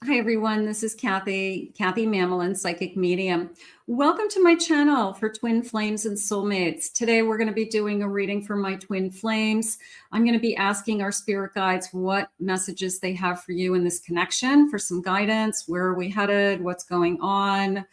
Hi everyone, this is Kathy Mamelin, Psychic Medium. Welcome to my channel for Twin Flames and Soulmates. Today we're going to be doing a reading for my twin flames. I'm going to be asking our spirit guides what messages they have for you in this connection, for some guidance. Where are we headed? What's going on?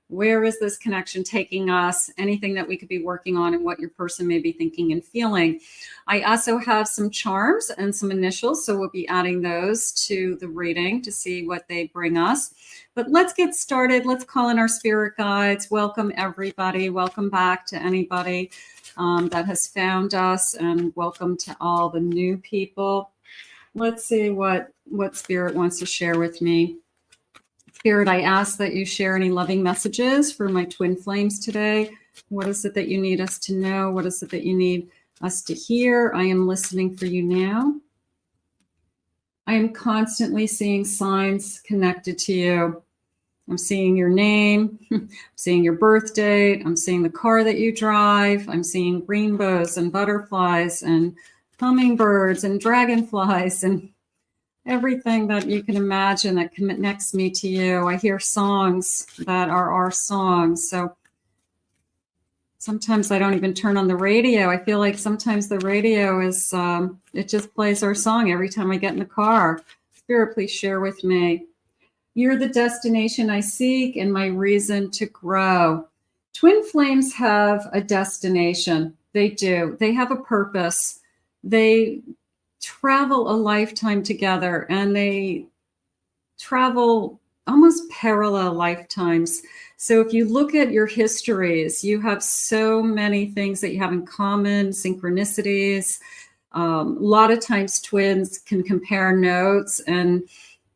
Where is this connection taking us? Anything that we could be working on and what your person may be thinking and feeling. I also have some charms and some initials, so we'll be adding those to the reading to see what they bring us. But let's get started. Let's call in our spirit guides. Welcome everybody. Welcome back to anybody that has found us, and welcome to all the new people. Let's see what spirit wants to share with me. Spirit, I ask that you share any loving messages for my twin flames today. What is it that you need us to know? What is it that you need us to hear? I am listening for you now. I am constantly seeing signs connected to you. I'm seeing your name, I'm seeing your birth date, I'm seeing the car that you drive, I'm seeing rainbows and butterflies and hummingbirds and dragonflies and everything that you can imagine that connects me to you. I hear songs that are our songs. So sometimes I don't even turn on the radio. I feel like sometimes the radio is, it just plays our song every time I get in the car. Spirit, please share with me. You're the destination I seek and my reason to grow. Twin flames have a destination. They do. They have a purpose. They travel a lifetime together, and they travel almost parallel lifetimes. So if you look at your histories, you have so many things that you have in common, synchronicities. A lot of times twins can compare notes, and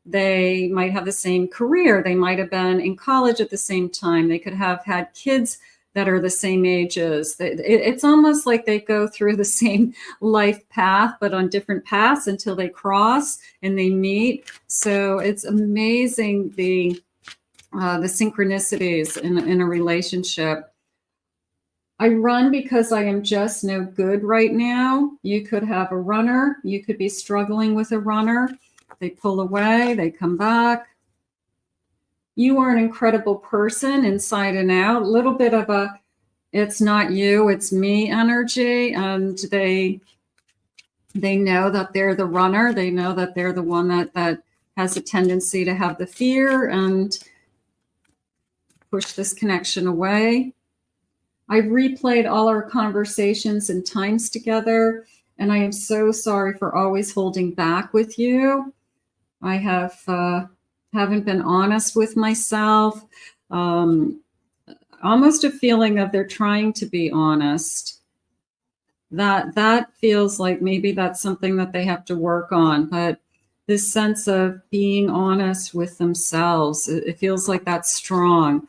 they might have the same career. They might have been in college at the same time. They could have had kids that are the same ages. It's almost like they go through the same life path, but on different paths until they cross and they meet. So it's amazing the synchronicities in a relationship. I run because I am just no good right now. You could have a runner. You could be struggling with a runner. They pull away, they come back. You are an incredible person inside and out. A little bit of a, it's not you, it's me energy. And they know that they're the runner. They know that they're the one that has a tendency to have the fear and push this connection away. I've replayed all our conversations and times together, and I am so sorry for always holding back with you. I haven't been honest with myself. Almost a feeling of they're trying to be honest. That feels like maybe that's something that they have to work on. But this sense of being honest with themselves, it feels like that's strong.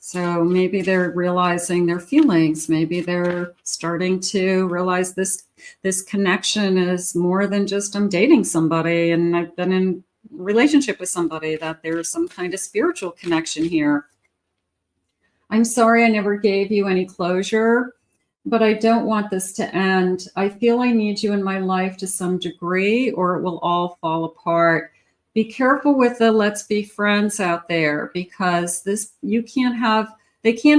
So maybe they're realizing their feelings. Maybe they're starting to realize this connection is more than just I'm dating somebody and I've been in relationship with somebody, that there's some kind of spiritual connection here. I'm sorry I never gave you any closure, but I don't want this to end. I feel I need you in my life to some degree, or it will all fall apart. Be careful with the let's be friends out there, because they can't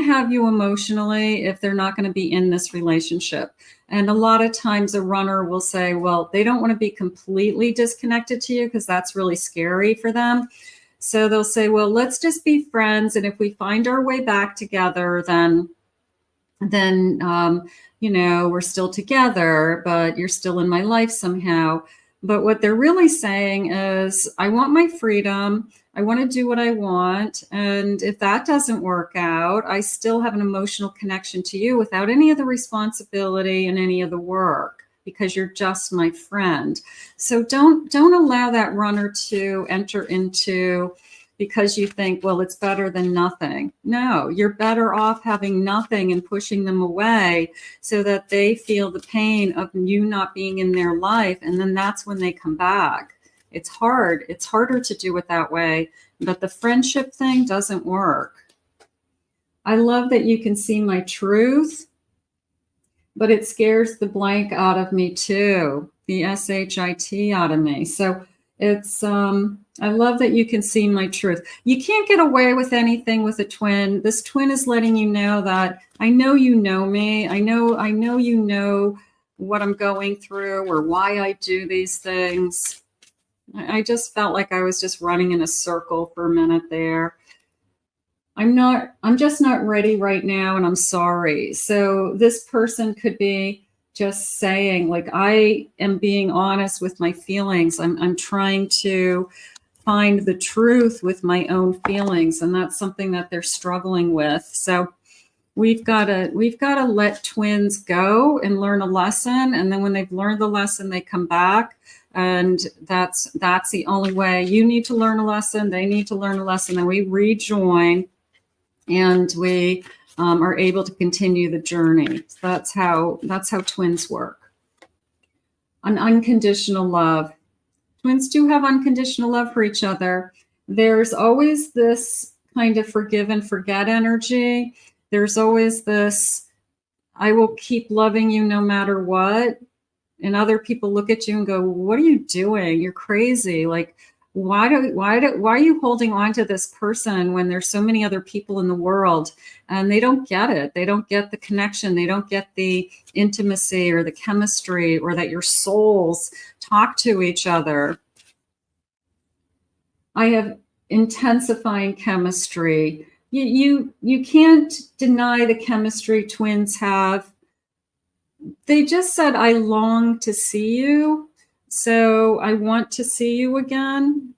have you emotionally if they're not going to be in this relationship. And a lot of times a runner will say, well, they don't want to be completely disconnected to you because that's really scary for them. So they'll say, well, let's just be friends. And if we find our way back together, then we're still together, but you're still in my life somehow. But what they're really saying is, I want my freedom. I want to do what I want. And if that doesn't work out, I still have an emotional connection to you without any of the responsibility and any of the work, because you're just my friend. So don't allow that runner to enter into, because you think, well, it's better than nothing. No, you're better off having nothing and pushing them away so that they feel the pain of you not being in their life. And then that's when they come back. It's hard. It's harder to do it that way, but the friendship thing doesn't work. I love that you can see my truth, but it scares the blank out of me too, the SHIT out of me. So It's I love that you can see my truth. You can't get away with anything with a twin. This twin is letting you know that I know you know me. I know you know what I'm going through or why I do these things. I just felt like I was just running in a circle for a minute there. I'm just not ready right now, and I'm sorry. So this person could be just saying, like, I am being honest with my feelings. I'm trying to find the truth with my own feelings, and that's something that they're struggling with. So we've got to let twins go and learn a lesson, and then when they've learned the lesson, they come back. And that's the only way. You need to learn a lesson, they need to learn a lesson, then we rejoin, and we are able to continue the journey. So that's how twins work. An unconditional love. Twins do have unconditional love for each other. There's always this kind of forgive and forget energy. There's always this, I will keep loving you no matter what. And other people look at you and go, what are you doing? You're crazy. Like, why are you holding on to this person when there's so many other people in the world? And they don't get it. They don't get the connection. They don't get the intimacy or the chemistry, or that your souls talk to each other. I have intensifying chemistry. You can't deny the chemistry twins have. They just said, I long to see you. So I want to see you again.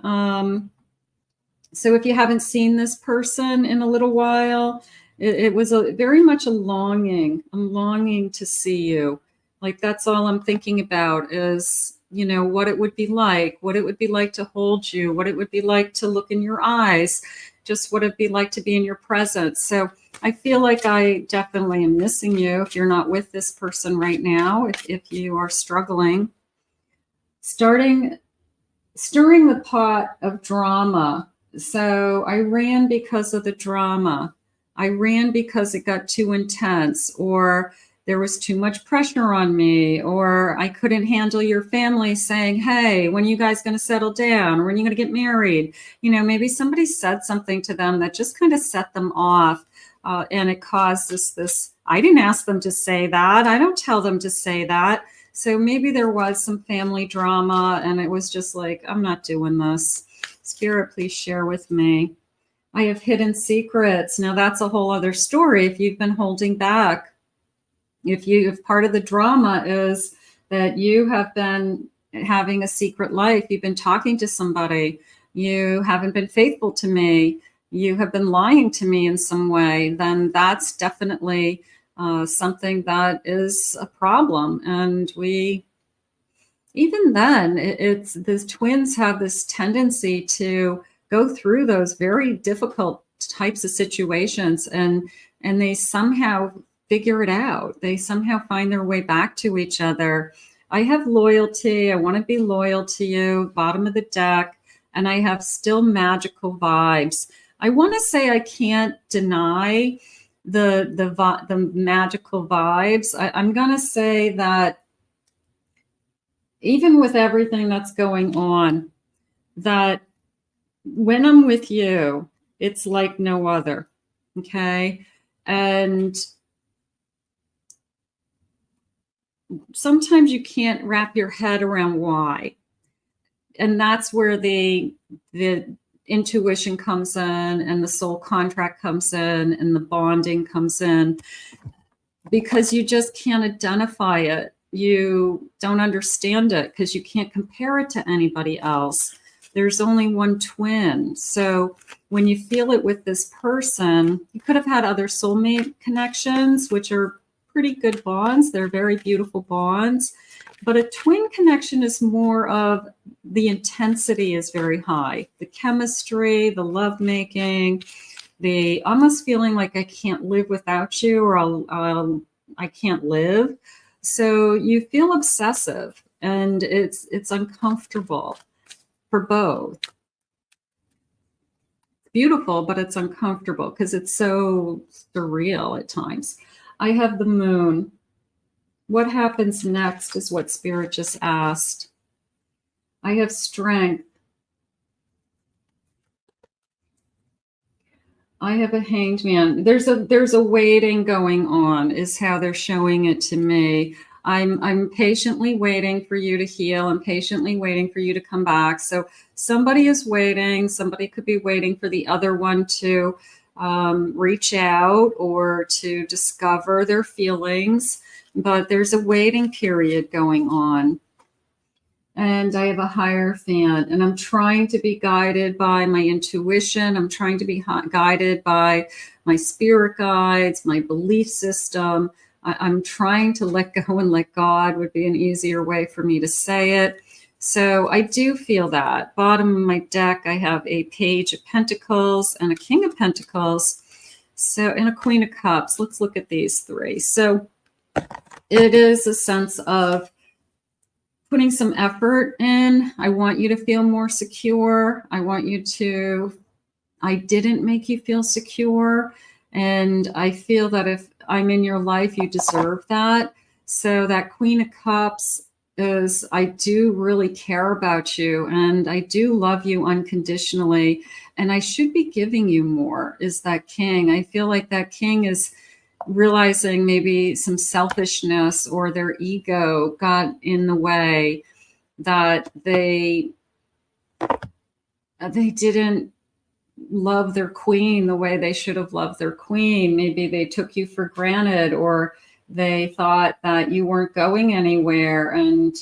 So if you haven't seen this person in a little while, it was very much a longing. I'm longing to see you. Like, that's all I'm thinking about is, you know, what it would be like to hold you, what it would be like to look in your eyes, just what it'd be like to be in your presence. So I feel like I definitely am missing you if you're not with this person right now, if you are struggling. Stirring the pot of drama. So I ran because of the drama. I ran because it got too intense, or there was too much pressure on me, or I couldn't handle your family saying, hey, when are you guys going to settle down? When are you going to get married? You know, maybe somebody said something to them that just kind of set them off. And it caused this, I didn't ask them to say that. I don't tell them to say that. So maybe there was some family drama, and it was just like, I'm not doing this. Spirit, please share with me. I have hidden secrets. Now that's a whole other story. If you've been holding back, if part of the drama is that you have been having a secret life, you've been talking to somebody, you haven't been faithful to me, you have been lying to me in some way, then that's definitely something that is a problem. And even then, it's the twins have this tendency to go through those very difficult types of situations, and they somehow figure it out. They somehow find their way back to each other. I have loyalty. I want to be loyal to you, bottom of the deck, and I have still magical vibes. I want to say I can't deny the magical vibes. I'm going to say that even with everything that's going on, that when I'm with you, it's like no other. Okay. And sometimes you can't wrap your head around why. And that's where the intuition comes in, and the soul contract comes in, and the bonding comes in, because you just can't identify it. You don't understand it because you can't compare it to anybody else. There's only one twin. So when you feel it with this person, you could have had other soulmate connections, which are pretty good bonds. They're very beautiful bonds. But a twin connection is more of the intensity is very high. The chemistry, the lovemaking, the almost feeling like I can't live without you, or I can't live. So you feel obsessive, and it's uncomfortable for both. It's beautiful, but it's uncomfortable because it's so surreal at times. I have the moon. What happens next is what Spirit just asked. I have strength. I have a Hanged Man. There's a waiting going on, is how they're showing it to me. I'm patiently waiting for you to heal. I'm patiently waiting for you to come back. So somebody is waiting. Somebody could be waiting for the other one to reach out or to discover their feelings. But there's a waiting period going on. And I have a Hierophant, and I'm trying to be guided by my intuition. I'm trying to be guided by my spirit guides, my belief system. I'm trying to let go and let God would be an easier way for me to say it. So I do feel that. Bottom of my deck, I have a Page of Pentacles and a King of Pentacles. So, and a Queen of Cups. Let's look at these three. So it is a sense of putting some effort in. I want you to feel more secure. I want you to, I didn't make you feel secure. And I feel that if I'm in your life, you deserve that. So that Queen of Cups is, I do really care about you and I do love you unconditionally. And I should be giving you more, is that King. I feel like that King is realizing maybe some selfishness or their ego got in the way, that they didn't love their queen the way they should have loved their queen. Maybe they took you for granted, or they thought that you weren't going anywhere. And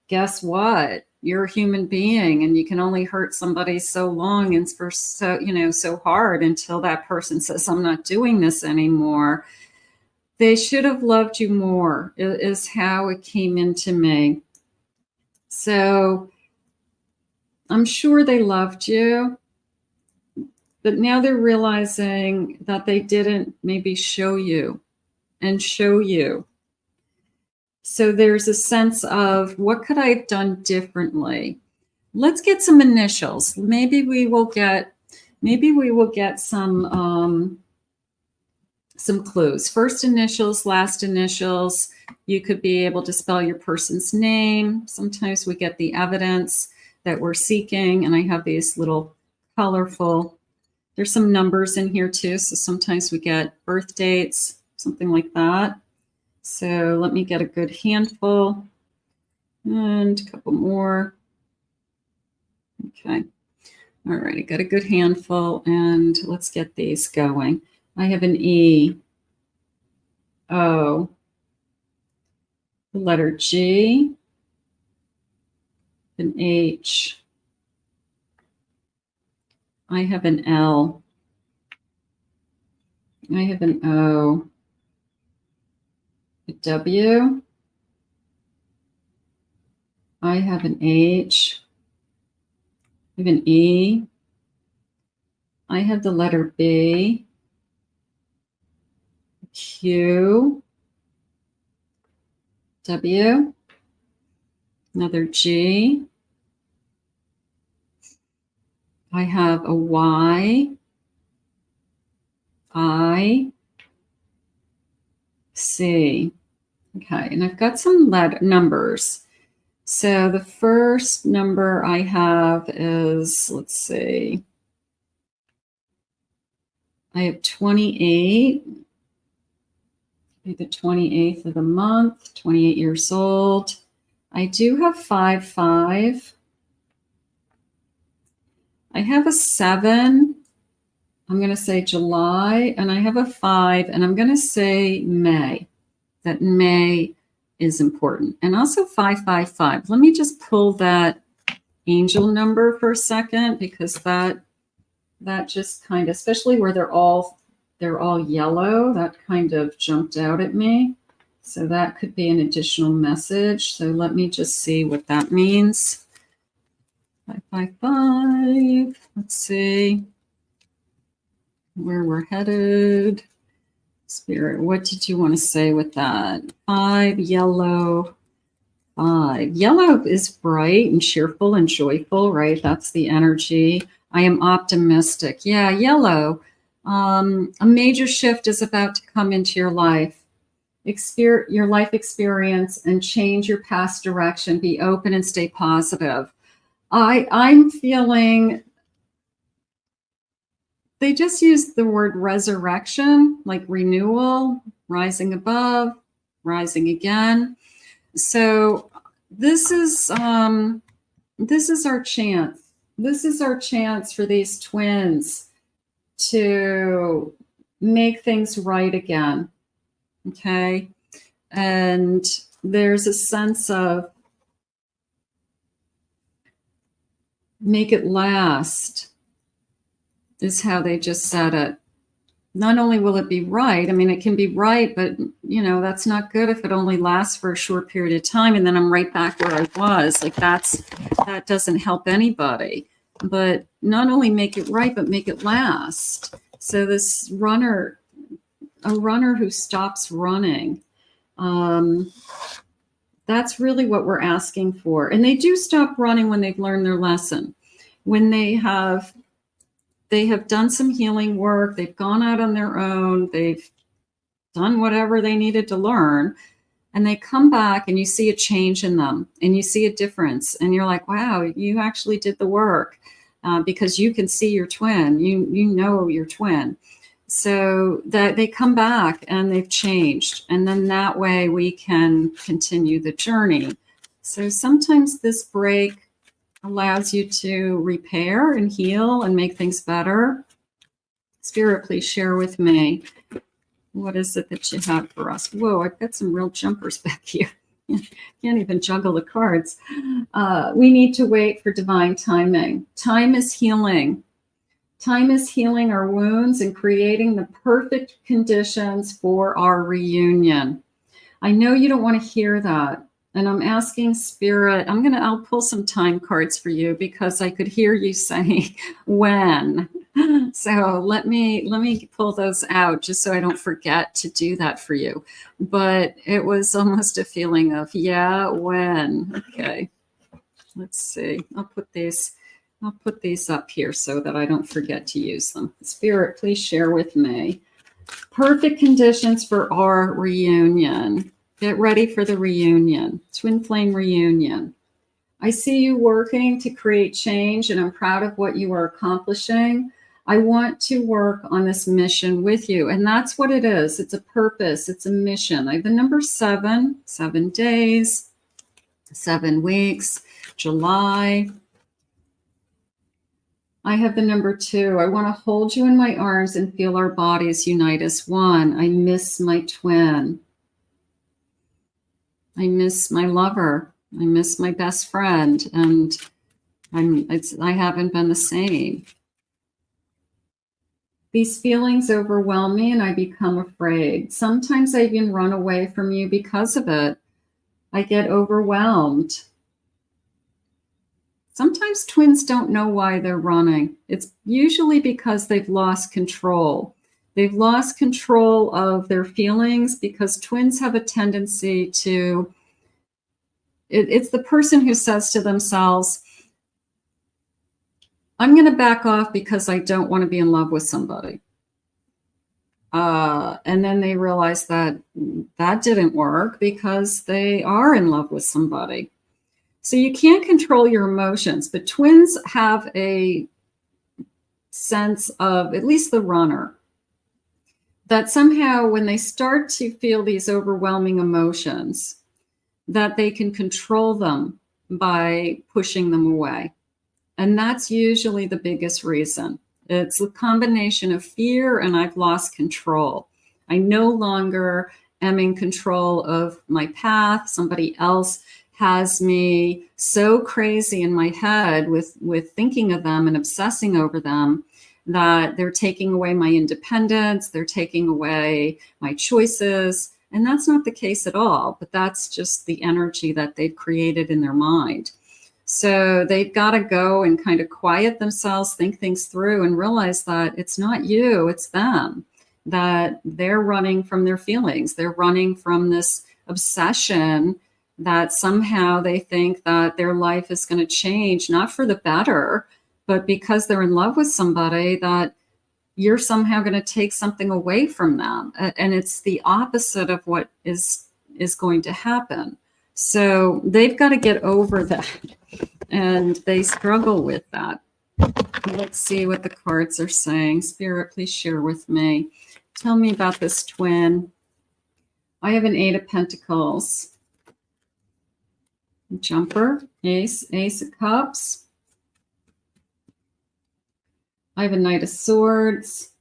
guess what? You're a human being and you can only hurt somebody so long and for so, so hard until that person says, I'm not doing this anymore. They should have loved you more, is how it came into me. So I'm sure they loved you, but now they're realizing that they didn't maybe show you. So there's a sense of, what could I have done differently? Let's get some initials. Maybe we will get some clues. First initials, last initials. You could be able to spell your person's name. Sometimes we get the evidence that we're seeking. And I have these little colorful, there's some numbers in here too. So sometimes we get birth dates, something like that. So let me get a good handful and a couple more. Okay. All right. I got a good handful and let's get these going. I have an E, O, the letter G, an H. I have an L. I have an O, a W. I have an H. I have an E. I have the letter B, Q, W, another G. I have a Y, I, C. Okay, and I've got some numbers. So the first number I have is, let's see, I have 28. Be the 28th of the month, 28 years old. I do have 5-5. I have a 7. I'm going to say July, and I have a 5, and I'm going to say May. That May is important. And also 555. Let me just pull that angel number for a second, because that just kind of, especially where they're all yellow, that kind of jumped out at me. So that could be an additional message. So let me just see what that means. 555. Let's see where we're headed. Spirit, what did you want to say with that? 5, yellow, 5. Yellow is bright and cheerful and joyful, right? That's the energy. I am optimistic. Yeah, yellow. A major shift is about to come into your life. Your life experience and change your past direction. Be open and stay positive. I'm feeling they just use the word resurrection, like renewal, rising above, rising again. So this is our chance. This is our chance for these twins to make things right again. Okay. And there's a sense of make it last, is how they just said it. Not only will it be right, I mean, it can be right, but you know, that's not good if it only lasts for a short period of time and then I'm right back where I was. Like that doesn't help anybody. But not only make it right, but make it last. So this runner, a runner who stops running, that's really what we're asking for. And they do stop running when they've learned their lesson. When they have done some healing work, they've gone out on their own, they've done whatever they needed to learn, and they come back and you see a change in them and you see a difference. And you're like, wow, you actually did the work, because you can see your twin, you know your twin. So that they come back and they've changed. And then that way we can continue the journey. So sometimes this break allows you to repair and heal and make things better. Spirit, please share with me. What is it that you have for us? Whoa, I've got some real jumpers back here. Can't even juggle the cards. We need to wait for divine timing. Time is healing. Time is healing our wounds and creating the perfect conditions for our reunion. I know you don't want to hear that. And I'm asking Spirit, I'll pull some time cards for you because I could hear you saying when. So let me pull those out just so I don't forget to do that for you. But it was almost a feeling of, yeah, when. Okay, let's see. I'll put these up here so that I don't forget to use them. Spirit, please share with me. Perfect conditions for our reunion. Get ready for the reunion, twin flame reunion. I see you working to create change, and I'm proud of what you are accomplishing. I want to work on this mission with you, and that's what it is. It's a purpose. It's a mission. I have the number 7, 7 days, 7 weeks, July. I have the number 2. I want to hold you in my arms and feel our bodies unite as one. I miss my twin. I miss my lover. I miss my best friend, and I haven't been the same. These feelings overwhelm me and I become afraid. Sometimes I even run away from you because of it. I get overwhelmed. Sometimes twins don't know why they're running. It's usually because they've lost control. They've lost control of their feelings because twins have a tendency to, it's the person who says to themselves, I'm going to back off because I don't want to be in love with somebody. And then they realize that that didn't work because they are in love with somebody. So you can't control your emotions, but twins have a sense of, at least the runner, that somehow when they start to feel these overwhelming emotions, that they can control them by pushing them away. And that's usually the biggest reason. It's a combination of fear and I've lost control. I no longer am in control of my path. Somebody else has me so crazy in my head with thinking of them and obsessing over them that they're taking away my independence, they're taking away my choices. And that's not the case at all, but that's just the energy that they've created in their mind. So they've got to go and kind of quiet themselves, think things through, and realize that it's not you, it's them, that they're running from their feelings. They're running from this obsession that somehow they think that their life is going to change, not for the better, but because they're in love with somebody, that you're somehow going to take something away from them. And it's the opposite of what is going to happen. So they've got to get over that. And they struggle with that. Let's see what the cards are saying. Spirit, please share with me. Tell me about this twin. I have an 8 of Pentacles. Jumper, Ace of Cups. I have a Knight of Swords.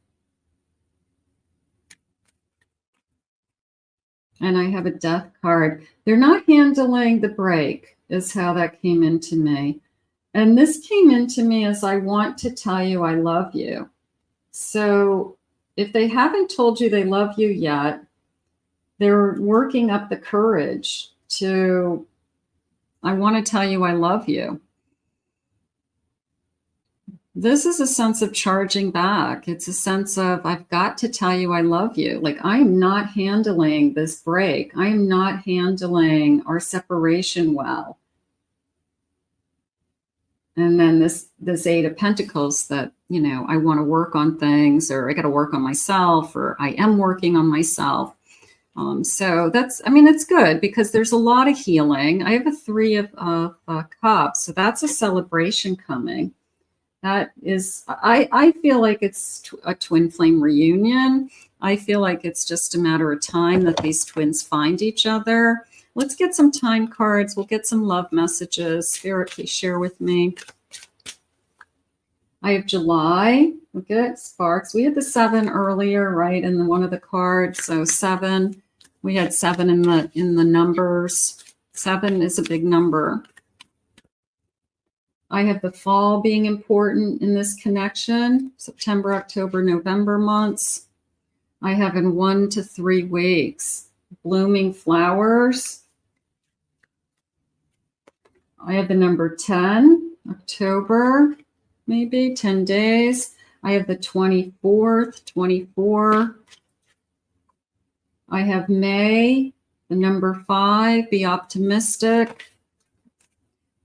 And I have a Death card. They're not handling the break, is how that came into me. And this came into me as I want to tell you I love you. So if they haven't told you they love you yet, they're working up the courage to, I want to tell you I love you. This is a sense of charging back. It's a sense of, I've got to tell you I love you. Like, I'm not handling this break. I'm not handling our separation well. And then this 8 of Pentacles that, you know, I want to work on things, or I got to work on myself, or I am working on myself. So that's, I mean, it's good because there's a lot of healing. I have a 3 of Cups. So that's a celebration coming. That is, I feel like it's a twin flame reunion. I feel like it's just a matter of time that these twins find each other. Let's get some time cards. We'll get some love messages. Spirit, please share with me. I have July. Look at sparks. We had the 7 earlier, right? In one of the cards. So 7. We had 7 in the numbers. 7 is a big number. I have the fall being important in this connection. September, October, November months. I have in 1 to 3 weeks. Blooming flowers. I have the number 10, October, maybe 10 days. I have the 24th, 24. I have May, the number 5, be optimistic.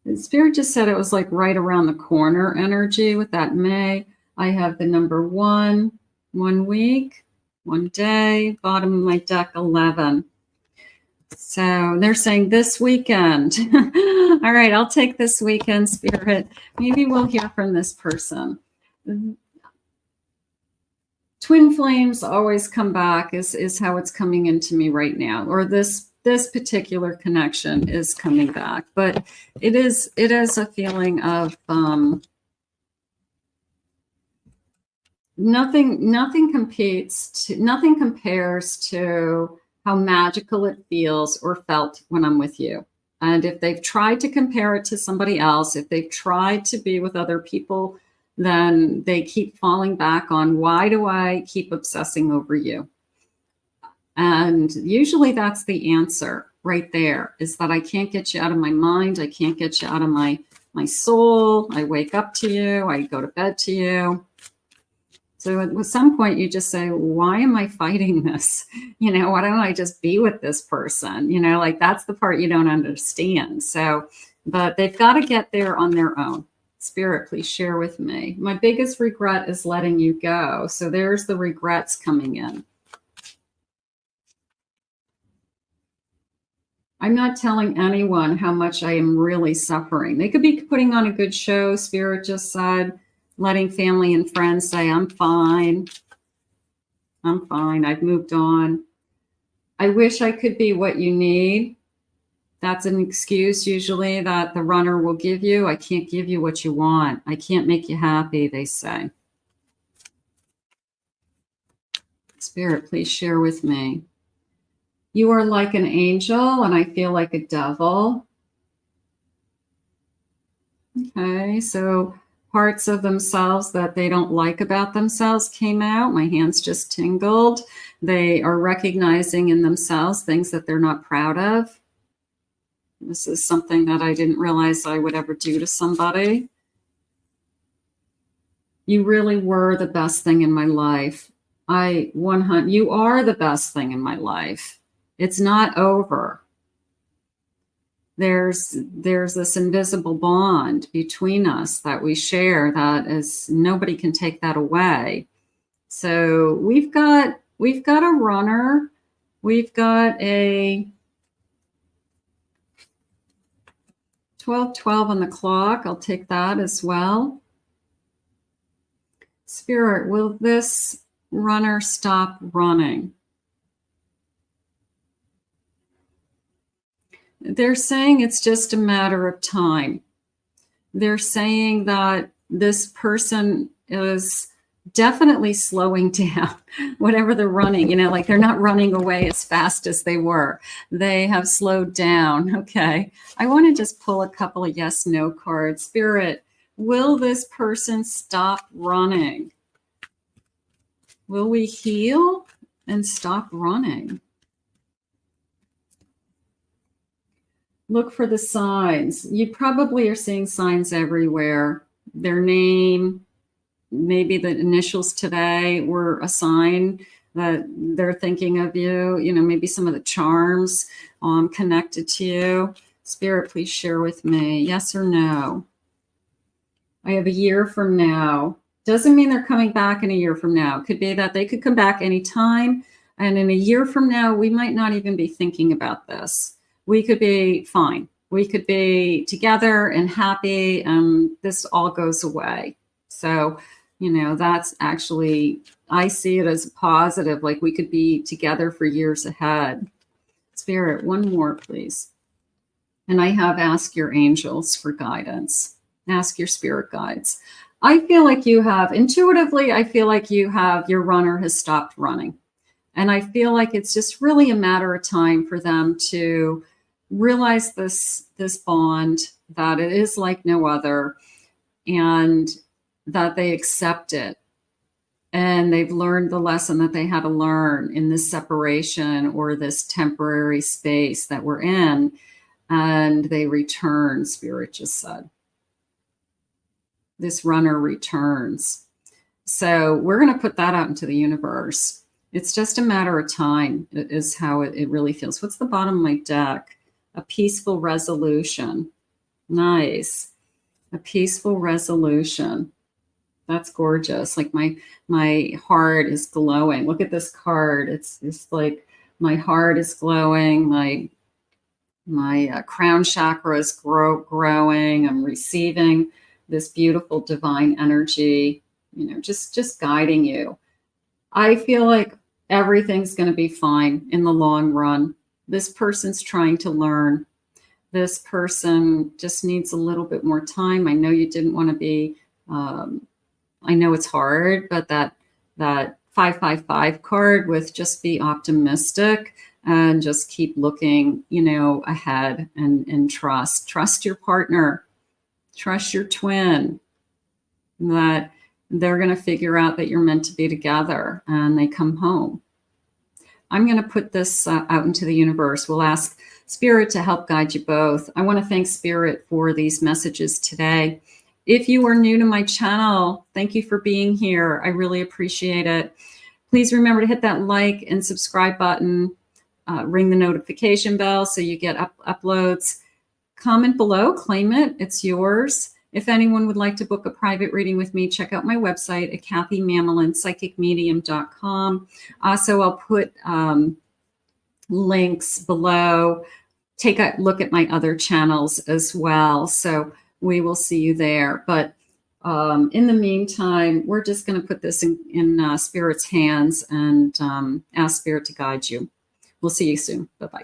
The Spirit just said it was like right around the corner energy with that May. I have the number 1, 1 week, 1 day, bottom of my deck, 11. So they're saying this weekend. All right, I'll take this weekend, Spirit. Maybe we'll hear from this person. Twin flames always come back is how it's coming into me right now, or this particular connection is coming back. But it is a feeling of nothing compares to how magical it feels or felt when I'm with you. And if they've tried to compare it to somebody else, if they've tried to be with other people, then they keep falling back on, why do I keep obsessing over you? And usually that's the answer right there, is that I can't get you out of my mind. I can't get you out of my soul. I wake up to you. I go to bed to you. So at some point you just say, why am I fighting this? You know, why don't I just be with this person? You know, like that's the part you don't understand. So, but they've got to get there on their own. Spirit, please share with me. My biggest regret is letting you go. So there's the regrets coming in. I'm not telling anyone how much I am really suffering. They could be putting on a good show. Spirit just said, letting family and friends say, I'm fine. I'm fine. I've moved on. I wish I could be what you need. That's an excuse usually that the runner will give you. I can't give you what you want. I can't make you happy, they say. Spirit, please share with me. You are like an angel and I feel like a devil. Okay, so parts of themselves that they don't like about themselves came out. My hands just tingled. They are recognizing in themselves things that they're not proud of. This is something that I didn't realize I would ever do to somebody. You really were the best thing in my life. You are the best thing in my life. It's not over. There's this invisible bond between us that we share that is nobody can take that away. So we've got a runner. We've got a 12:12 on the clock. I'll take that as well. Spirit, will this runner stop running? They're saying it's just a matter of time. They're saying that this person is definitely slowing down, whatever they're running, you know, like they're not running away as fast as they were. They have slowed down. Okay. I want to just pull a couple of yes, no cards. Spirit, will this person stop running? Will we heal and stop running? Look for the signs. You probably are seeing signs everywhere. Their name, maybe the initials today were a sign that they're thinking of you. You know, maybe some of the charms connected to you. Spirit, please share with me. Yes or no? I have a year from now. Doesn't mean they're coming back in a year from now. Could be that they could come back anytime. And in a year from now, we might not even be thinking about this. We could be fine. We could be together and happy, and this all goes away. So, you know, that's actually, I see it as positive, like we could be together for years ahead. Spirit, one more, please. And I have ask your angels for guidance. Ask your spirit guides. I feel like you have, intuitively, I feel like you have, your runner has stopped running. And I feel like it's just really a matter of time for them to realize this bond, that it is like no other, and that they accept it. And they've learned the lesson that they had to learn in this separation or this temporary space that we're in. And they return, Spirit just said. This runner returns. So we're going to put that out into the universe. It's just a matter of time, is how it really feels. What's the bottom of my deck? A peaceful resolution. Nice. A peaceful resolution. That's gorgeous. Like my heart is glowing. Look at this card. It's like my heart is glowing. My crown chakra is growing. I'm receiving this beautiful divine energy, you know, just guiding you. I feel like everything's going to be fine in the long run. This person's trying to learn. This person just needs a little bit more time. I know you didn't want to be, I know it's hard, but that 555 card with just be optimistic and just keep looking, you know, ahead and trust your partner, trust your twin, that they're going to figure out that you're meant to be together and they come home. I'm going to put this out into the universe. We'll ask Spirit to help guide you both. I want to thank Spirit for these messages today. If you are new to my channel, thank you for being here. I really appreciate it. Please remember to hit that like and subscribe button, ring the notification bell so you get uploads. Comment below, claim it, it's yours. If anyone would like to book a private reading with me, check out my website at kathymamolinspsychicmedium.com. Also, I'll put links below. Take a look at my other channels as well. So we will see you there. But in the meantime, we're just going to put this in Spirit's hands and ask Spirit to guide you. We'll see you soon. Bye-bye.